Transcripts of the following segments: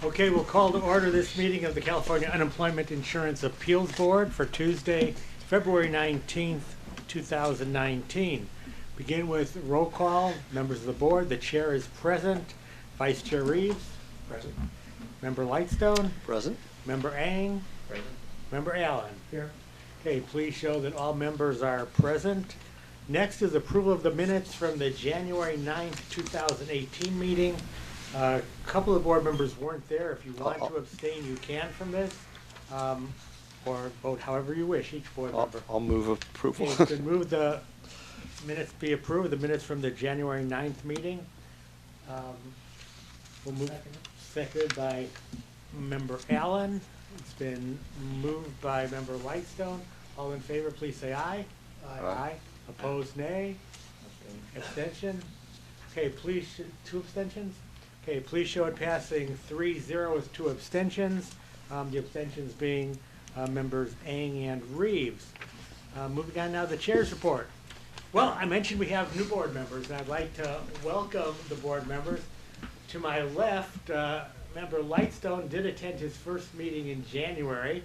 Okay, we'll call to order this meeting of the California Unemployment Insurance Appeals Board for Tuesday, February 19th, 2019. Begin with roll call. Members of the board, the chair is present. Vice Chair Reeves? Present. Member Lightstone? Present. Member Ang? Present. Member Allen? Here. Okay, please show that all members are present. Next is approval of the minutes from the January 9th, 2018 meeting. A couple of board members weren't there. If you want to abstain, you can from this, or vote however you wish, each board member. I'll move approval. Okay, it's been moved the minutes be approved, the minutes from the January 9th meeting. We'll move, seconded by Member Allen. It's been moved by Member Lightstone. All in favor, please say aye. Aye. Opposed, nay. Abstention. Okay, please, two abstentions? Okay, please show it passing 3-0 with two abstentions. The abstentions being members Ang and Reeves. Moving on now to the chair's report. Well, I mentioned we have new board members, and I'd like to welcome the board members. To my left, Member Lightstone did attend his first meeting in January.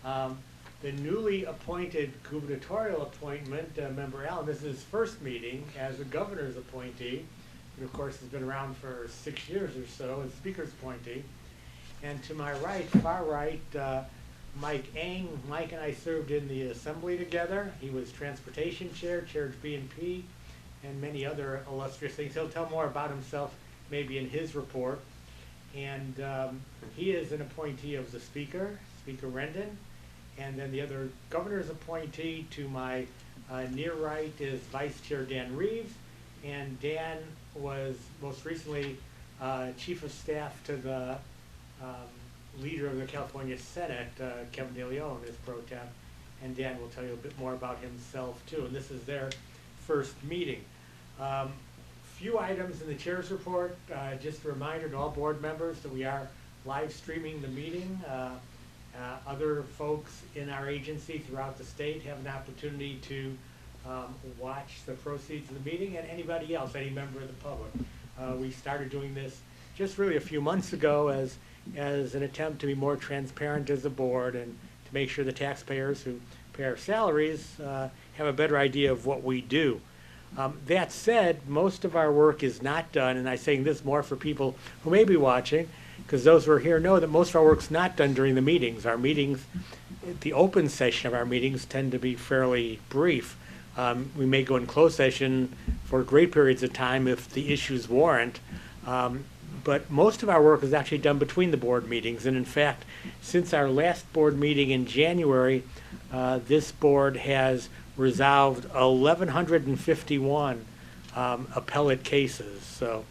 The newly appointed gubernatorial appointment, Member Allen, this is his first meeting as a governor's appointee. And of course, has been around for 6 years or so as speaker's appointee. And to my right, far right, Mike Ang. Mike and I served in the assembly together. He was transportation chair, chaired B&P, and many other illustrious things. He'll tell more about himself maybe in his report. And he is an appointee of the speaker, Speaker Rendon. And then the other governor's appointee to my near right is Vice Chair Dan Reeves. And Dan was most recently Chief of Staff to the leader of the California Senate, Kevin De Leon, is pro temp. And Dan will tell you a bit more about himself too. And this is their first meeting. Few items in the chair's report. Just a reminder to all board members that we are live streaming the meeting. Other folks in our agency throughout the state have an opportunity to watch the proceeds of the meeting, and anybody else, any member of the public. We started doing this just really a few months ago as an attempt to be more transparent as a board and to make sure the taxpayers who pay our salaries have a better idea of what we do. That said, most of our work is not done, and I'm saying this more for people who may be watching, because those who are here know that most of our work's not done during the meetings. Our meetings, the open session of our meetings tend to be fairly brief. We may go in closed session for great periods of time if the issues warrant, but most of our work is actually done between the board meetings. And in fact, since our last board meeting in January, this board has resolved 1,151 appellate cases. So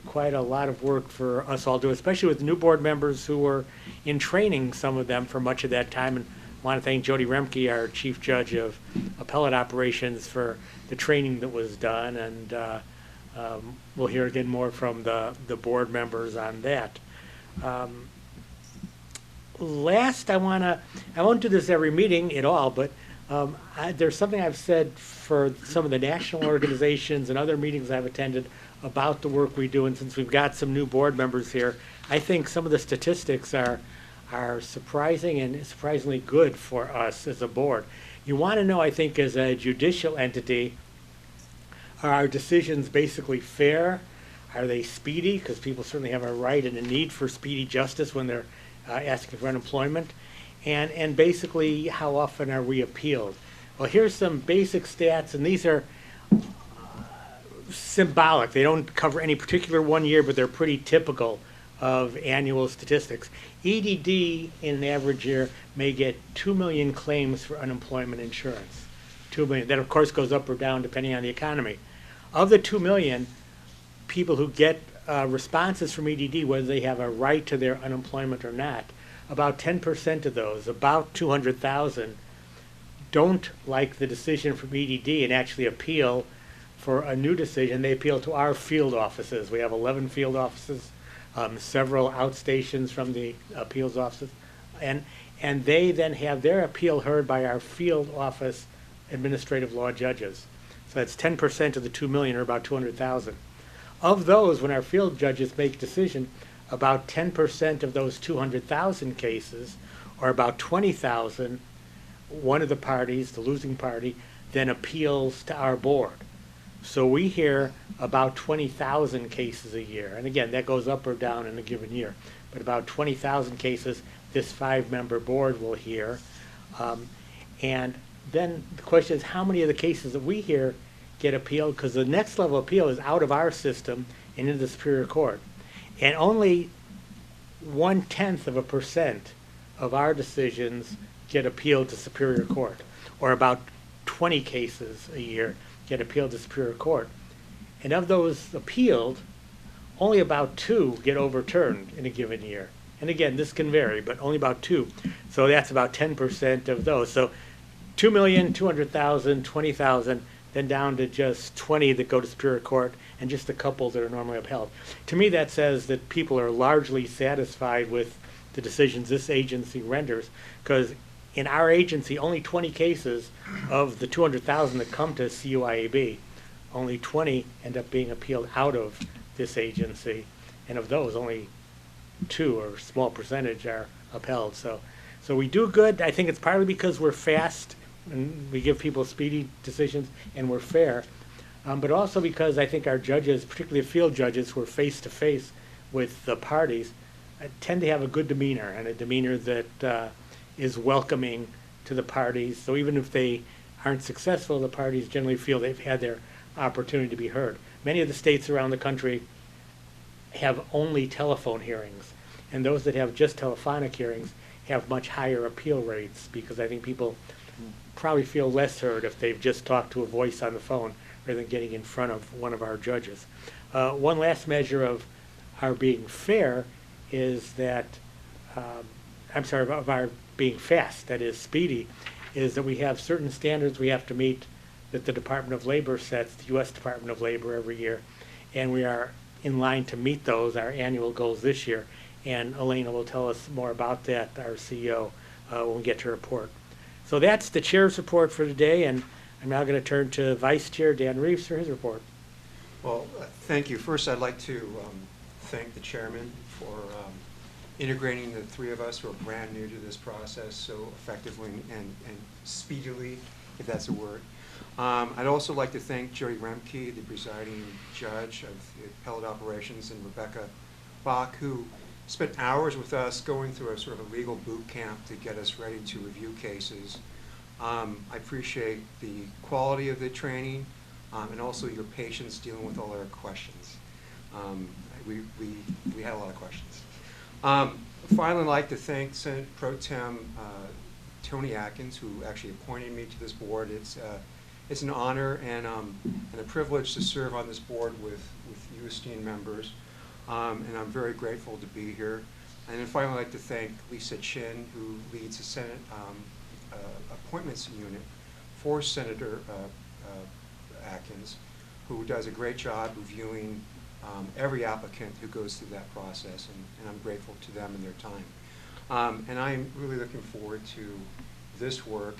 quite a lot of work for us all to do, especially with new board members who were in training, some of them, for much of that time. And I want to thank Jody Remke, our Chief Judge of Appellate Operations, for the training that was done. And we'll hear again more from the board members on that. Last, I won't do this every meeting at all, but there's something I've said for some of the national organizations and other meetings I've attended about the work we do, and since we've got some new board members here, I think some of the statistics are surprising and surprisingly good for us as a board. You want to know, I think, as a judicial entity, are our decisions basically fair? Are they speedy? Because people certainly have a right and a need for speedy justice when they're asking for unemployment. And basically, how often are we appealed? Well, here's some basic stats, and these are symbolic. They don't cover any particular one year, but they're pretty typical of annual statistics. EDD in an average year may get 2 million claims for unemployment insurance. 2 million. That, of course, goes up or down depending on the economy. Of the 2 million people who get responses from EDD, whether they have a right to their unemployment or not, about 10% of those, about 200,000, don't like the decision from EDD and actually appeal for a new decision. They appeal to our field offices. We have 11 field offices, several outstations from the appeals offices, and they then have their appeal heard by our field office administrative law judges. So that's 10% of the 2 million, or about 200,000. Of those, when our field judges make decision, about 10% of those 200,000 cases, or about 20,000, one of the parties, the losing party, then appeals to our board. So we hear about 20,000 cases a year. And again, that goes up or down in a given year. But about 20,000 cases this 5-member board will hear. And then the question is, how many of the cases that we hear get appealed? Because the next level appeal is out of our system and into the Superior Court. And only 0.1% of our decisions get appealed to Superior Court, or about 20 cases a year get appealed to Superior Court. And of those appealed, only about 2 get overturned in a given year. And again, this can vary, but only about 2. So that's about 10% of those. So 2,200,000, 20,000, then down to just 20 that go to Superior Court, and just a couple that are normally upheld. To me, that says that people are largely satisfied with the decisions this agency renders, because in our agency, only 20 cases of the 200,000 that come to CUIAB, only 20 end up being appealed out of this agency, and of those, only 2, or a small percentage, are upheld. So we do good. I think it's partly because we're fast, and we give people speedy decisions, and we're fair, but also because I think our judges, particularly field judges who are face-to-face with the parties, tend to have a good demeanor, and a demeanor that is welcoming to the parties. So even if they aren't successful, the parties generally feel they've had their opportunity to be heard. Many of the states around the country have only telephone hearings, and those that have just telephonic hearings have much higher appeal rates, because I think people probably feel less heard if they've just talked to a voice on the phone rather than getting in front of one of our judges. One last measure of our being fair is that, of our being fast, that is speedy, is that we have certain standards we have to meet that the Department of Labor sets, the U.S. Department of Labor, every year, and we are in line to meet those, our annual goals this year, and Elena will tell us more about that, our CEO, when we get to her report. So that's the chair's report for today, and I'm now going to turn to Vice Chair Dan Reeves for his report. Well, thank you. First, I'd like to thank the chairman for integrating the 3 of us who are brand new to this process so effectively and speedily, if that's a word. I'd also like to thank Jody Remke, the presiding judge of the appellate operations, and Rebecca Bach, who spent hours with us going through a sort of a legal boot camp to get us ready to review cases. I appreciate the quality of the training and also your patience dealing with all our questions. We had a lot of questions. Finally, I'd like to thank Senate Pro Tem Tony Atkins, who actually appointed me to this board. It's an honor and a privilege to serve on this board with you esteemed members, and I'm very grateful to be here. And then finally, I'd like to thank Lisa Chin, who leads the Senate appointments unit for Senator Atkins, who does a great job reviewing every applicant who goes through that process, and I'm grateful to them and their time. And I'm really looking forward to this work.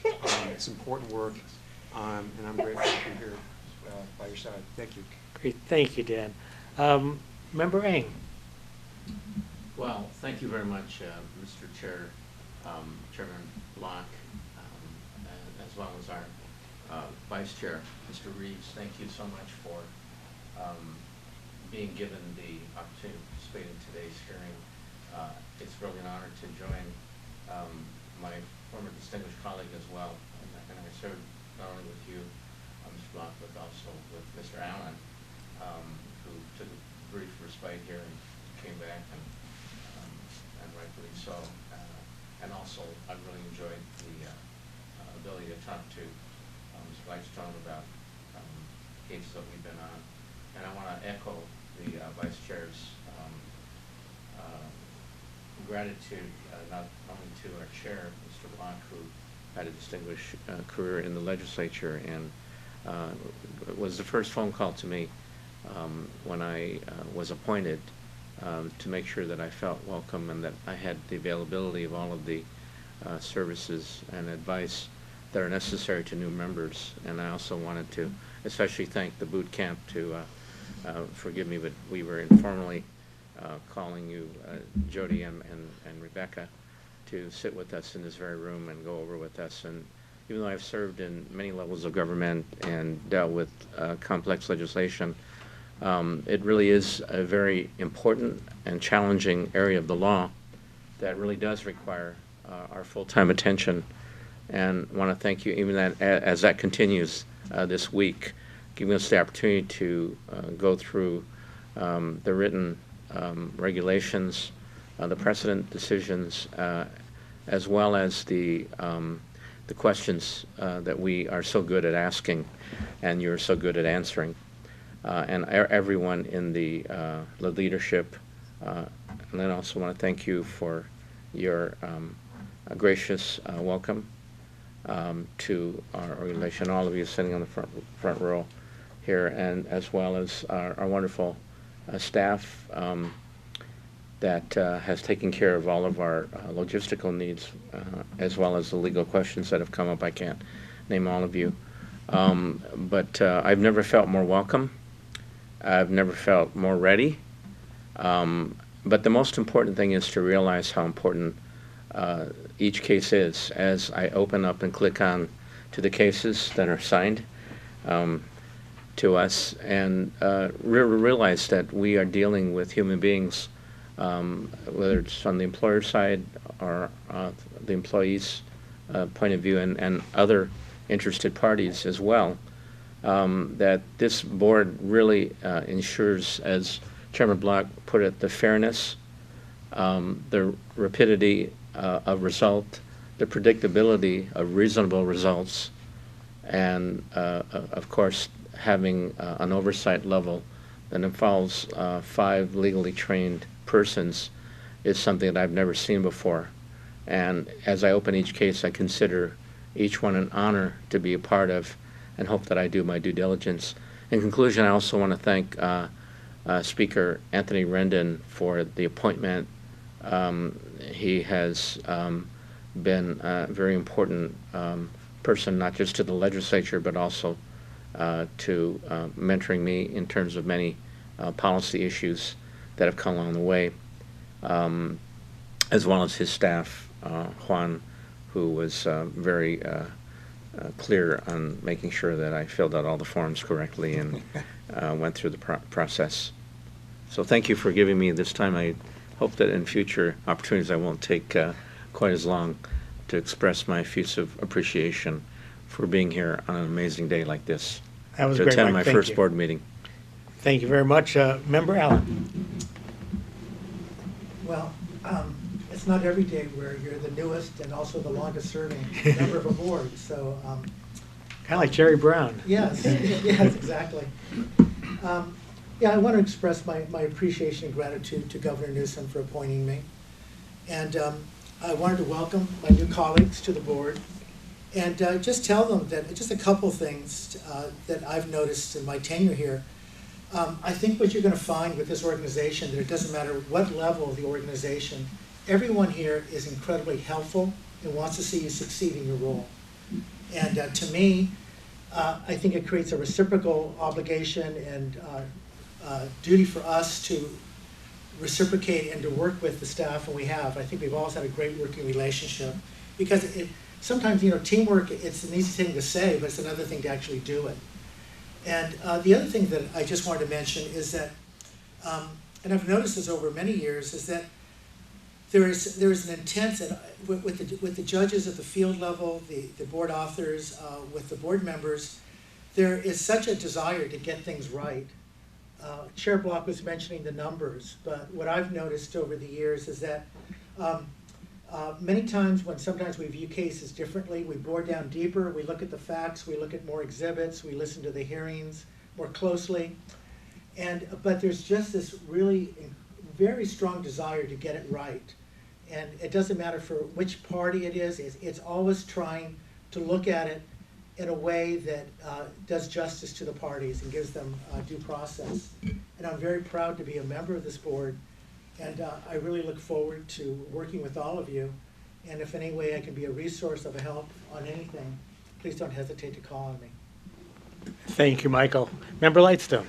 It's important work, and I'm grateful to be here by your side. Thank you. Great, thank you, Dan. Member Eng. Well, thank you very much, Mr. Chair, Chairman Block, as well as our Vice Chair, Mr. Reeves. Thank you so much for being given the opportunity to participate in today's hearing. It's really an honor to join my former distinguished colleague as well, and I served not only with you, Mr. Block, but also with Mr. Allen, who took a brief respite here and came back, and rightfully so. And also, I really enjoyed the ability to talk to Mr. Lightstone about cases that we've been on. And I want to echo the Vice Chair's gratitude not only to our Chair, Mr. Block, who had a distinguished career in the legislature, and was the first phone call to me when I was appointed to make sure that I felt welcome and that I had the availability of all of the services and advice that are necessary to new members. And I also wanted to especially thank the boot camp to forgive me, but we were informally calling you, Jody and Rebecca, to sit with us in this very room and go over with us. And even though I've served in many levels of government and dealt with complex legislation, it really is a very important and challenging area of the law that really does require our full-time attention. And I want to thank you, even that, as that continues this week, giving us the opportunity to go through the written regulations, the precedent decisions, as well as the questions that we are so good at asking and you're so good at answering. And everyone in the leadership. And then I also want to thank you for your gracious welcome to our organization, all of you sitting on the front row here, and as well as our wonderful staff that has taken care of all of our logistical needs, as well as the legal questions that have come up. I can't name all of you. But I've never felt more welcome. I've never felt more ready. But the most important thing is to realize how important each case is as I open up and click on to the cases that are signed to us, and realize that we are dealing with human beings, whether it's on the employer side or the employee's point of view, and other interested parties as well, that this board really ensures, as Chairman Block put it, the fairness, the rapidity of result, the predictability of reasonable results, and of course having an oversight level that involves 5 legally trained persons is something that I've never seen before. And as I open each case, I consider each one an honor to be a part of, and hope that I do my due diligence. In conclusion, I also want to thank Speaker Anthony Rendon for the appointment. He has been a very important person, not just to the legislature, but also to mentoring me in terms of many policy issues that have come along the way, as well as his staff, Juan, who was very clear on making sure that I filled out all the forms correctly and went through the process. So thank you for giving me this time. I hope that in future opportunities I won't take quite as long to express my effusive appreciation for being here on an amazing day like this. That was to great, attend Mike. my Thank first you. board meeting. Thank you very much. Member Allen. Well, it's not every day where you're the newest and also the longest serving member of a board, so. Kind of like Jerry Brown. Yes, yes, exactly. Yeah, I want to express my appreciation and gratitude to Governor Newsom for appointing me. And I wanted to welcome my new colleagues to the board and just tell them that just a couple things that I've noticed in my tenure here. I think what you're going to find with this organization, that it doesn't matter what level of the organization, everyone here is incredibly helpful and wants to see you succeed in your role. And to me, I think it creates a reciprocal obligation and duty for us to reciprocate and to work with the staff, and we have. I think we've always had a great working relationship, because sometimes, you know, teamwork, it's an easy thing to say, but it's another thing to actually do it. And the other thing that I just wanted to mention is that, and I've noticed this over many years, is that there is an intense, with the judges at the field level, the board authors, with the board members, there is such a desire to get things right. Chair Block was mentioning the numbers, but what I've noticed over the years is that many times when sometimes we view cases differently, we bore down deeper, we look at the facts, we look at more exhibits, we listen to the hearings more closely, but there's just this really very strong desire to get it right. And it doesn't matter for which party it is, it's always trying to look at it in a way that does justice to the parties and gives them due process. And I'm very proud to be a member of this board, and I really look forward to working with all of you. And if in any way I can be a resource of a help on anything, please don't hesitate to call on me. Thank you, Michael. Member Lightstone.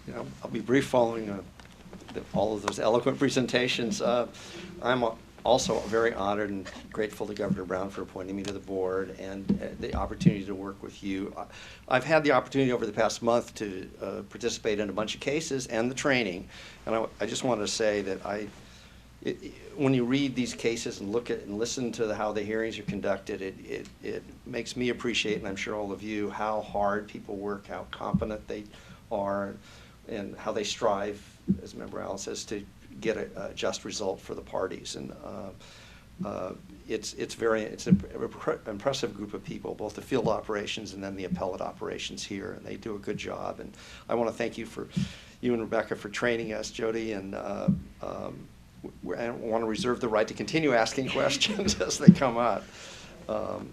Yeah, I'll be brief following all of those eloquent presentations. I'm also very honored and grateful to Governor Brown for appointing me to the board and the opportunity to work with you. I've had the opportunity over the past month to participate in a bunch of cases and the training, and I just want to say that when you read these cases and look at and listen to how the hearings are conducted, it makes me appreciate, and I'm sure all of you, how hard people work, how competent they are, and how they strive, as Member Allen says, to get a just result for the parties. And it's an impressive group of people, both the field operations and then the appellate operations here, and they do a good job. And I want to thank you and Rebecca for training us, Jody, and I want to reserve the right to continue asking questions as they come up.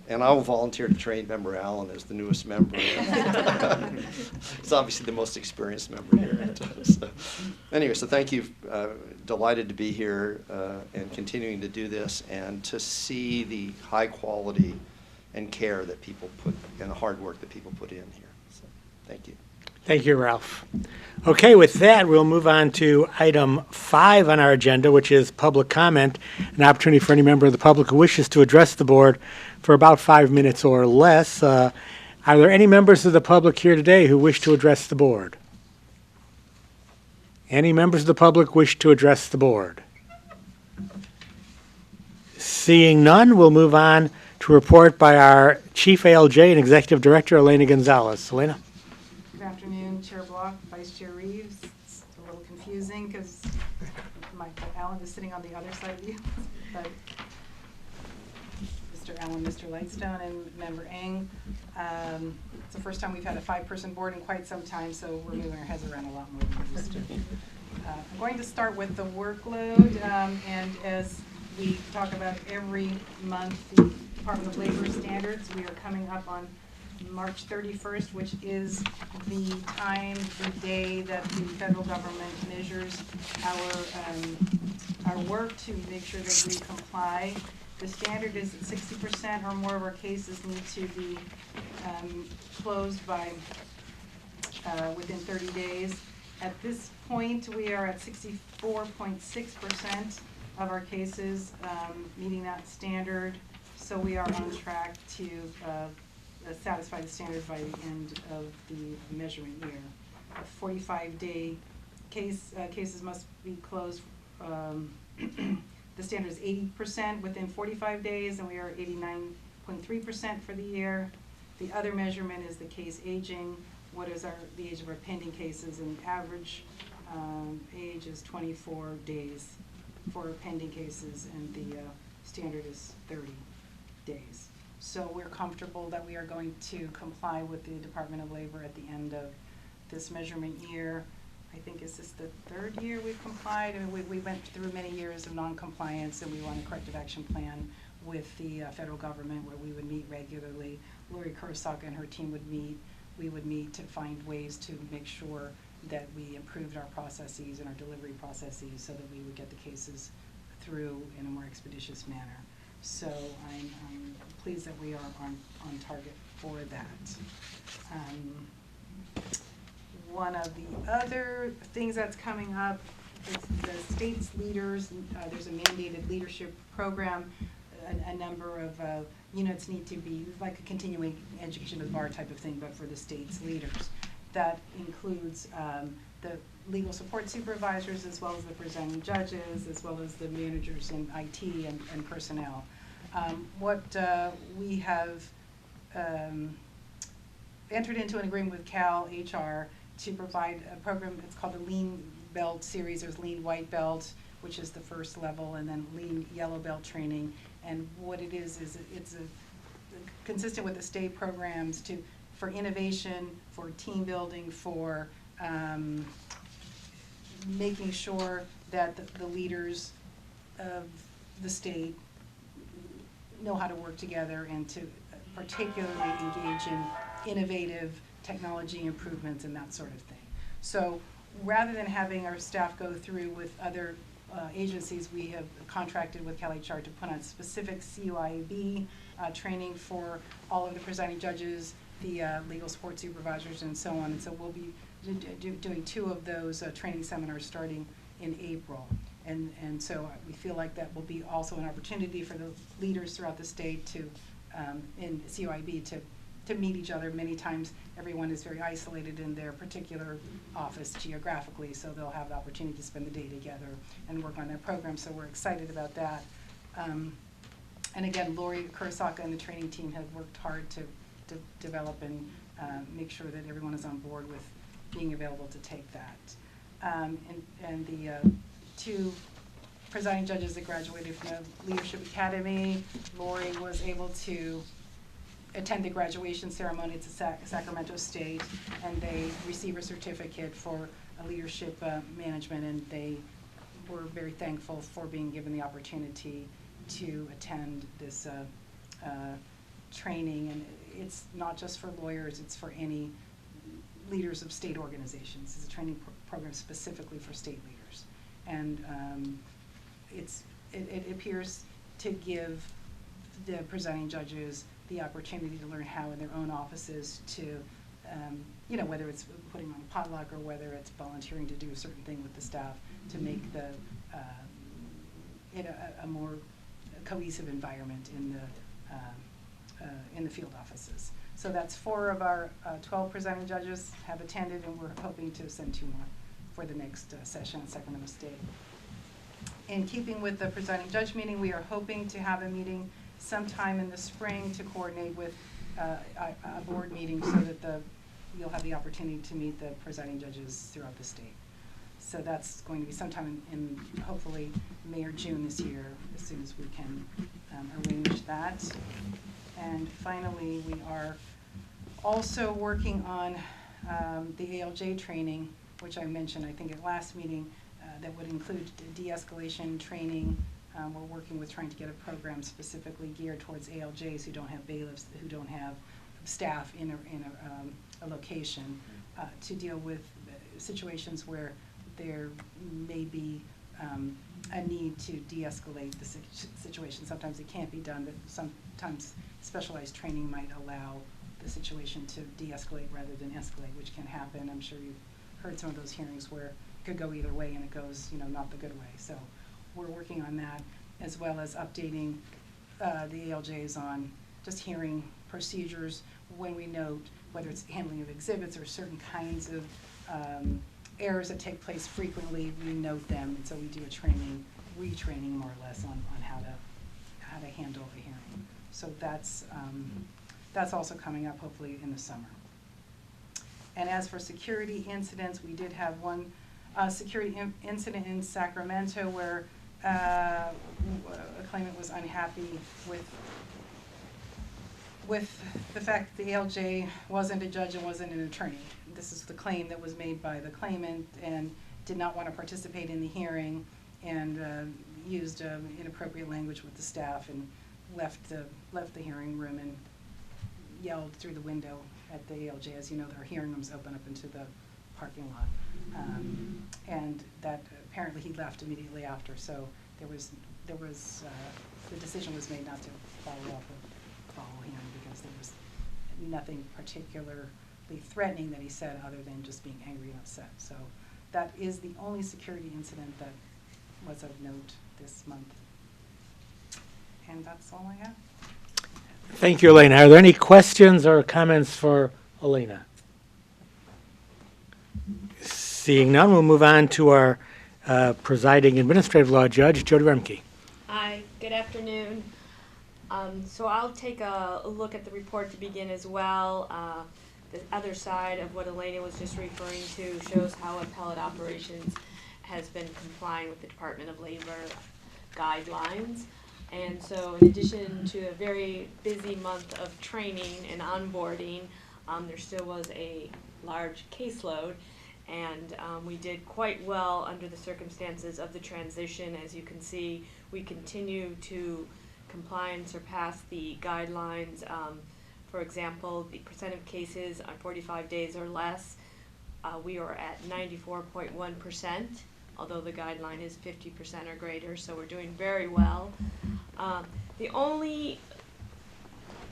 And I will volunteer to train Member Allen as the newest member. He's obviously the most experienced member here. Anyway, so thank you. Delighted to be here and continuing to do this and to see the high quality and care that people put and the hard work that people put in here. So thank you. Thank you, Ralph. Okay, with that, we'll move on to item 5 on our agenda, which is public comment, an opportunity for any member of the public who wishes to address the board for about 5 minutes or less. Are there any members of the public here today who wish to address the board? Any members of the public wish to address the board? Seeing none, we'll move on to a report by our Chief ALJ and Executive Director, Elena Gonzalez. Elena? Good afternoon, Chair Block, Vice Chair Reeves. It's a little confusing because Alan is sitting on the other side of you, but Mr. Allen, Mr. Lightstone, and Member Eng. It's the first time we've had a 5-person board in quite some time, so we're moving our heads around a lot more than we used to. I'm going to start with the workload, and as we talk about every month, the Department of Labor standards, we are coming up on March 31st, which is the time, the day that the federal government measures our work to make sure that we comply. The standard is that 60% or more of our cases need to be closed by within 30 days. At this point, we are at 64.6% of our cases meeting that standard, so we are on track to satisfy the standard by the end of the measurement year. A 45-day cases must be closed. The standard is 80% within 45 days, and we are 89.3% for the year. The other measurement is the case aging. What is the age of our pending cases? And the average age is 24 days for pending cases, and the standard is 30 days. So we're comfortable that we are going to comply with the Department of Labor at the end of this measurement year. I think is this the 3rd year we've complied? I mean, we went through many years of non-compliance, and we want a corrective action plan with the federal government where we would meet regularly. Lori Kursak and her team would meet. We would meet to find ways to make sure that we improved our processes and our delivery processes so that we would get the cases through in a more expeditious manner. So I'm pleased that we are on target for that. One of the other things that's coming up is the state's leaders. There's a mandated leadership program. A number of units need to be like a continuing education of the bar type of thing, but for the state's leaders. That includes the legal support supervisors, as well as the presiding judges, as well as the managers in IT and personnel. What we have entered into an agreement with Cal HR to provide a program. It's called the Lean Belt series. There's Lean White Belt, which is the first level, and then Lean Yellow Belt training. And what it is it's consistent with the state programs for innovation, for team building, for making sure that the leaders of the state know how to work together and to particularly engage in innovative technology improvements and that sort of thing. So rather than having our staff go through with other agencies, we have contracted with Cal HR to put on specific CUIAB training for all of the presiding judges, the legal support supervisors, and so on. And so we'll be doing 2 of those training seminars starting in April. And so we feel like that will be also an opportunity for the leaders throughout the state to, in CUIB, to meet each other. Many times everyone is very isolated in their particular office geographically, so they'll have the opportunity to spend the day together and work on their program, so we're excited about that. And again, Lori Kurosaka and the training team have worked hard to develop and make sure that everyone is on board with being available to take that. And the two presiding judges that graduated from the Leadership Academy, Lori was able to attend the graduation ceremony at Sacramento State, and they received a certificate for leadership management, and they were very thankful for being given the opportunity to attend this training. And it's not just for lawyers, it's for any leaders of state organizations. It's a training program specifically for state leaders. And it appears to give the presiding judges the opportunity to learn how in their own offices to, you know, whether it's putting on a potluck or whether it's volunteering to do a certain thing with the staff to make the it a more cohesive environment in the field offices. So that's 4 of our 12 presiding judges have attended, and we're hoping to send 2 more for the next session at Sacramento State. In keeping with the presiding judge meeting, we are hoping to have a meeting sometime in the spring to coordinate with a board meeting so that you'll have the opportunity to meet the presiding judges throughout the state. So that's going to be sometime in hopefully May or June this year, as soon as we can arrange that. And finally, we are also working on the ALJ training, which I mentioned, I think, at last meeting, that would include de-escalation training. We're working with trying to get a program specifically geared towards ALJs who don't have bailiffs, who don't have staff in a location, to deal with situations where there may be a need to de-escalate the situation. Sometimes it can't be done, but sometimes specialized training might allow the situation to de-escalate rather than escalate, which can happen. I'm sure you've heard some of those hearings where it could go either way, and it goes, you know, not the good way. So we're working on that, as well as updating the ALJs on just hearing procedures when we note whether it's handling of exhibits or certain kinds of errors that take place frequently. We note them, and so we do a retraining more or less on how to handle a hearing. So that's also coming up hopefully in the summer. And as for security incidents, we did have one security incident in Sacramento where a claimant was unhappy with the fact that the ALJ wasn't a judge and wasn't an attorney. This is the claim that was made by the claimant, and did not want to participate in the hearing, and used inappropriate language with the staff, and left the hearing room and yelled through the window at the ALJ. As you know, there are hearing rooms open up into the parking lot, and that apparently he left immediately after. So there was the decision was made not to follow him, because there was nothing particularly threatening that he said other than just being angry and upset. So that is the only security incident that was of note this month. And that's all I have. Thank you, Elena. Are there any questions or comments for Elena? Seeing none, we'll move on to our presiding administrative law judge, Jody Remke. Hi, good afternoon. So I'll take a look at the report to begin as well. The other side of what Elena was just referring to shows how appellate operations has been complying with the Department of Labor guidelines. And so in addition to a very busy month of training and onboarding, there still was a large caseload, and we did quite well under the circumstances of the transition. As you can see, we continue to comply and surpass the guidelines. For example, the percent of cases on 45 days or less, we are at 94.1%, although the guideline is 50% or greater, so we're doing very well. The only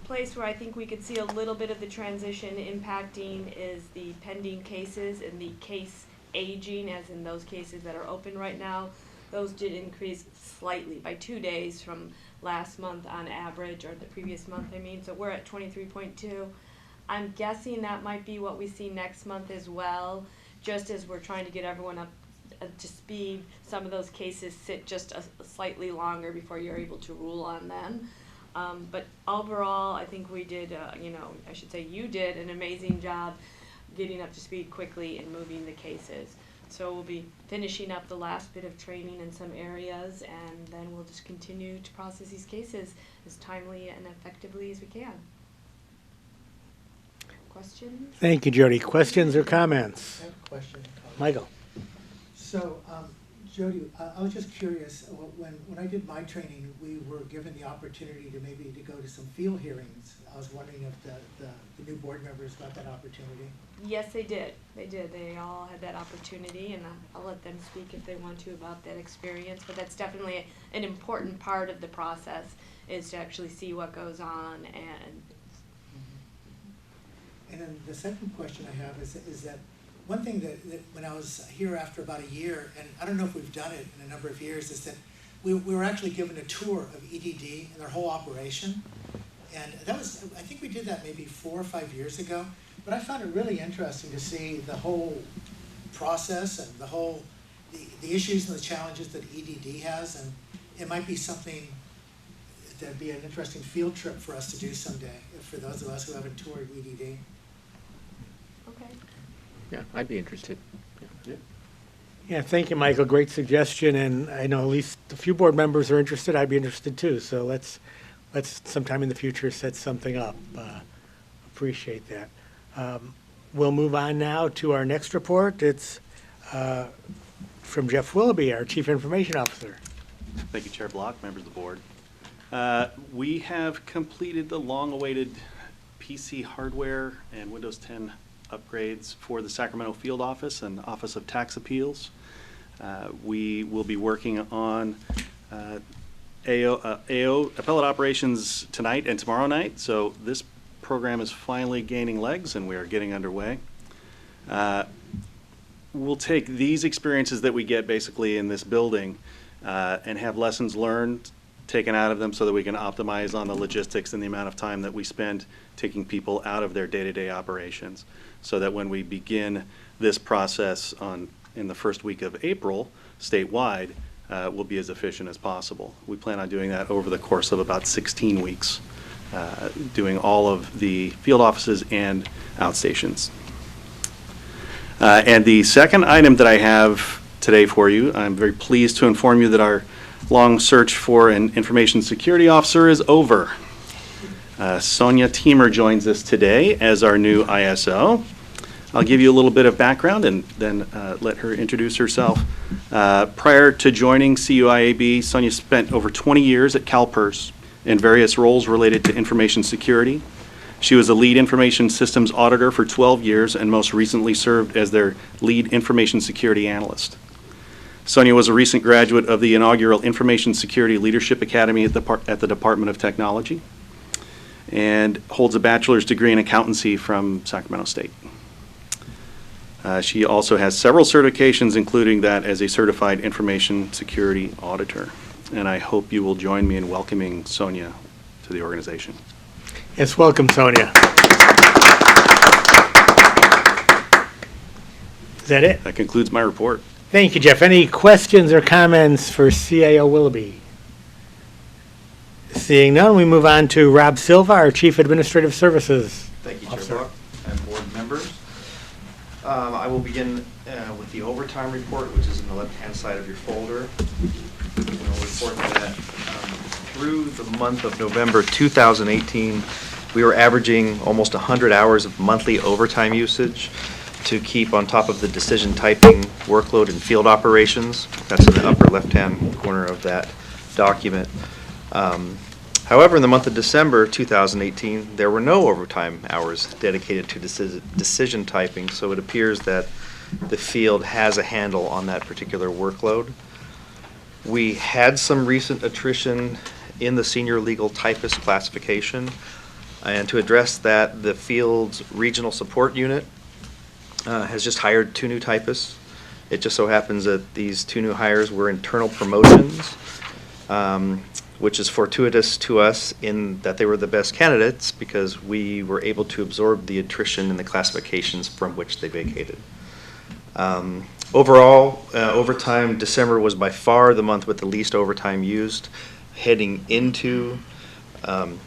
place where I think we could see a little bit of the transition impacting is the pending cases in the case aging, as in those cases that are open right now, those did increase slightly by 2 days from last month on average, or the previous month, I mean. So we're at 23.2. I'm guessing that might be what we see next month as well, just as we're trying to get everyone up to speed. Some of those cases sit just slightly longer before you're able to rule on them. But overall, I think we did, I should say you did an amazing job getting up to speed quickly and moving the cases. So we'll be finishing up the last bit of training in some areas, and then we'll just continue to process these cases as timely and effectively as we can. Questions? Thank you, Jody. Questions or comments? I have a question. Michael? So, Jody, I was just curious, when I did my training, we were given the opportunity to maybe to go to some field hearings. I was wondering if the new board members got that opportunity. Yes, they did. They did. They all had that opportunity, and I'll let them speak if they want to about that experience. But that's definitely an important part of the process, is to actually see what goes on. And then the second question I have is that one thing that when I was here after about a year, and I don't know if we've done it in a number of years, is that we were actually given a tour of EDD and their whole operation. And that was, I think we did that maybe 4 or 5 years ago. But I found it really interesting to see the whole process and the issues and the challenges that EDD has. And it might be something that'd be an interesting field trip for us to do someday, for those of us who haven't toured EDD. Okay. Yeah, I'd be interested. Yeah, thank you, Michael. Great suggestion, and I know at least a few board members are interested. I'd be interested too. So let's sometime in the future set something up. Appreciate that. We'll move on now to our next report. It's from Jeff Willoughby, our Chief Information Officer. Thank you, Chair Block, members of the board. We have completed the long-awaited PC hardware and Windows 10 upgrades for the Sacramento Field Office and Office of Tax Appeals. We will be working on AO appellate operations tonight and tomorrow night, so this program is finally gaining legs and we are getting underway. We'll take these experiences that we get basically in this building and have lessons learned taken out of them so that we can optimize on the logistics and the amount of time that we spend taking people out of their day-to-day operations, so that when we begin this process in the first week of April statewide, we'll be as efficient as possible. We plan on doing that over the course of about 16 weeks, doing all of the field offices and outstations. And the second item that I have today for you, I'm very pleased to inform you that our long search for an information security officer is over. Sonia Teamer joins us today as our new ISO. I'll give you a little bit of background and then let her introduce herself. Prior to joining CUIAB, Sonia spent over 20 years at CalPERS in various roles related to information security. She was a lead information systems auditor for 12 years and most recently served as their lead information security analyst. Sonia was a recent graduate of the inaugural Information Security Leadership Academy at the Department of Technology and holds a bachelor's degree in accountancy from Sacramento State. She also has several certifications, including that as a certified information security auditor. And I hope you will join me in welcoming Sonia to the organization. Yes, welcome, Sonia. Is that it? That concludes my report. Thank you, Jeff. Any questions or comments for CAO Willoughby? Seeing none, we move on to Rob Silva, our Chief Administrative Services Thank you, Officer. Chair Block and board members. I will begin with the overtime report, which is in the left-hand side of your folder. We'll report that through the month of November 2018, we were averaging almost 100 hours of monthly overtime usage to keep on top of the decision typing workload in field operations. That's in the upper left-hand corner of that document. However, in the month of December 2018, there were no overtime hours dedicated to decision typing, so it appears that the field has a handle on that particular workload. We had some recent attrition in the senior legal typist classification, and to address that, the field's regional support unit has just hired 2 new typists. It just so happens that these 2 new hires were internal promotions, which is fortuitous to us in that they were the best candidates because we were able to absorb the attrition in the classifications from which they vacated. Overall, overtime, December was by far the month with the least overtime used. Heading into, we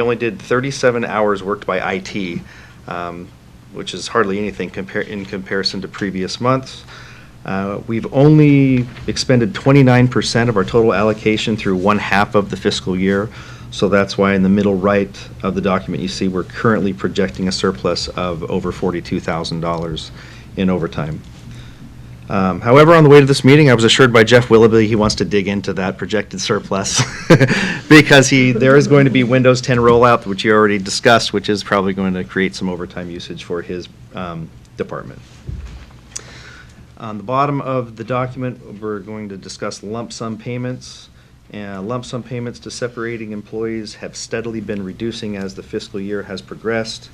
only did 37 hours worked by IT, which is hardly anything in comparison to previous months. We've only expended 29% of our total allocation through 1/2 of the fiscal year. So that's why in the middle right of the document you see we're currently projecting a surplus of over $42,000 in overtime. However, on the way to this meeting, I was assured by Jeff Willoughby he wants to dig into that projected surplus because there is going to be Windows 10 rollout, which you already discussed, which is probably going to create some overtime usage for his department. On the bottom of the document, we're going to discuss lump sum payments. Lump sum payments to separating employees have steadily been reducing as the fiscal year has progressed.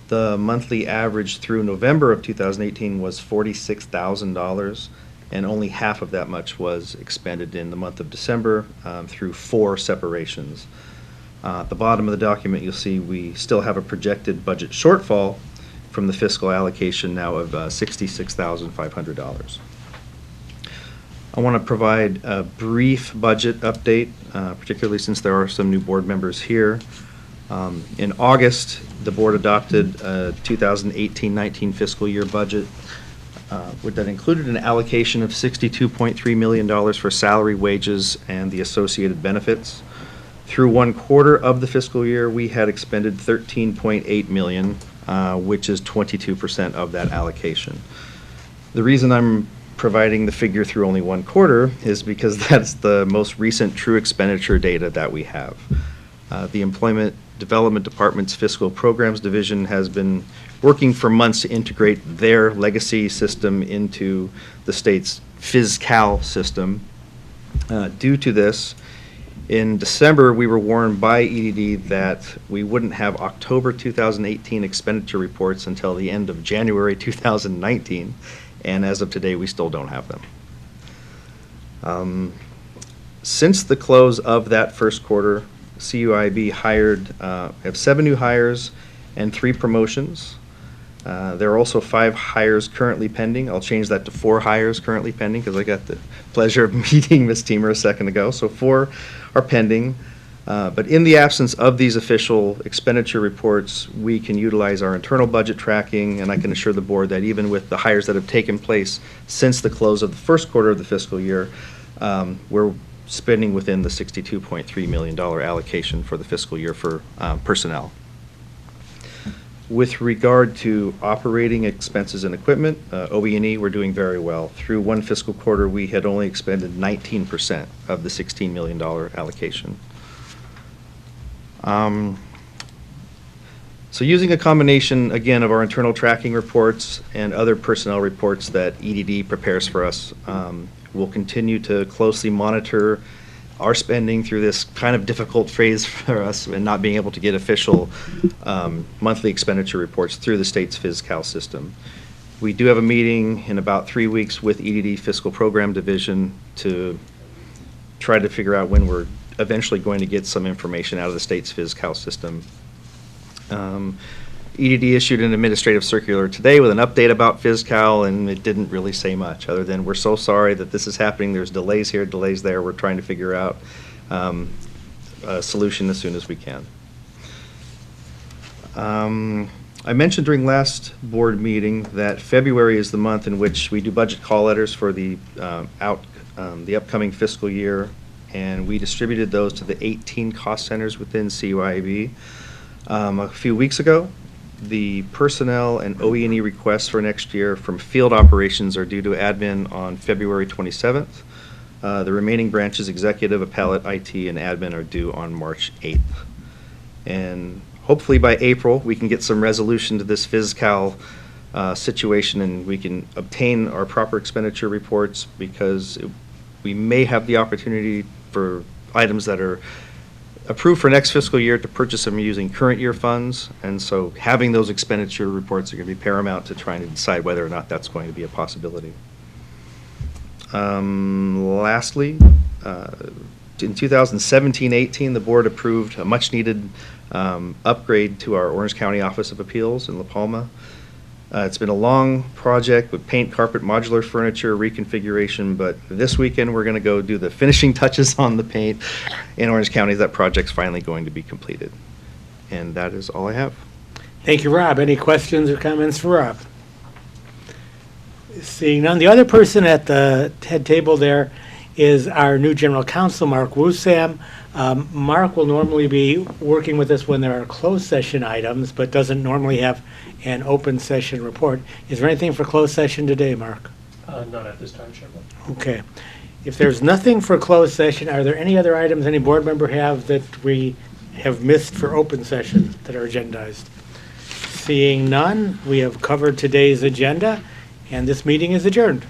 The monthly average through November of 2018 was $46,000, and only half of that much was expended in the month of December through 4 separations. At the bottom of the document, you'll see we still have a projected budget shortfall from the fiscal allocation now of $66,500. I want to provide a brief budget update, particularly since there are some new board members here. In August, the board adopted a 2018-19 fiscal year budget that included an allocation of $62.3 million for salary, wages, and the associated benefits. Through 1/4 of the fiscal year, we had expended $13.8 million, which is 22% of that allocation. The reason I'm providing the figure through only 1/4 is because that's the most recent true expenditure data that we have. The Employment Development Department's Fiscal Programs Division has been working for months to integrate their legacy system into the state's FisCal system. Due to this, in December, we were warned by EDD that we wouldn't have October 2018 expenditure reports until the end of January 2019, and as of today, we still don't have them. Since the close of that first quarter, CUIAB have 7 new hires and 3 promotions. There are also 5 hires currently pending. I'll change that to 4 hires currently pending because I got the pleasure of meeting Ms. Teamer a second ago. So 4 are pending. But in the absence of these official expenditure reports, we can utilize our internal budget tracking, and I can assure the board that even with the hires that have taken place since the close of the first quarter of the fiscal year, we're spending within the $62.3 million allocation for the fiscal year for personnel. With regard to operating expenses and equipment, OE&E, we're doing very well. Through 1 fiscal quarter, we had only expended 19% of the $16 million allocation. So using a combination, again, of our internal tracking reports and other personnel reports that EDD prepares for us, we'll continue to closely monitor our spending through this kind of difficult phase for us and not being able to get official monthly expenditure reports through the state's FisCal system. We do have a meeting in about 3 weeks with EDD Fiscal Program Division to try to figure out when we're eventually going to get some information out of the state's FisCal system. EDD issued an administrative circular today with an update about FisCal, and it didn't really say much other than we're so sorry that this is happening. There's delays here, delays there. We're trying to figure out a solution as soon as we can. I mentioned during last board meeting that February is the month in which we do budget call letters for the upcoming fiscal year, and we distributed those to the 18 cost centers within CUIAB. A few weeks ago, the personnel and OE&E requests for next year from field operations are due to admin on February 27th. The remaining branches, executive, appellate, IT, and admin, are due on March 8th. And hopefully by April, we can get some resolution to this FisCal situation and we can obtain our proper expenditure reports, because we may have the opportunity for items that are approved for next fiscal year to purchase them using current year funds, and so having those expenditure reports are going to be paramount to trying to decide whether or not that's going to be a possibility. Lastly, in 2017-18, the board approved a much-needed upgrade to our Orange County Office of Appeals in La Palma. It's been a long project with paint, carpet, modular furniture, reconfiguration, but this weekend we're going to go do the finishing touches on the paint in Orange County. That project's finally going to be completed. And that is all I have. Thank you, Rob. Any questions or comments for Rob? Seeing none. The other person at the head table there is our new general counsel, Mark Wusam. Mark will normally be working with us when there are closed session items, but doesn't normally have an open session report. Is there anything for closed session today, Mark? Not at this time, Chairman. Okay. If there's nothing for closed session, are there any other items any board member have that we have missed for open session that are agendized? Seeing none, we have covered today's agenda, and this meeting is adjourned.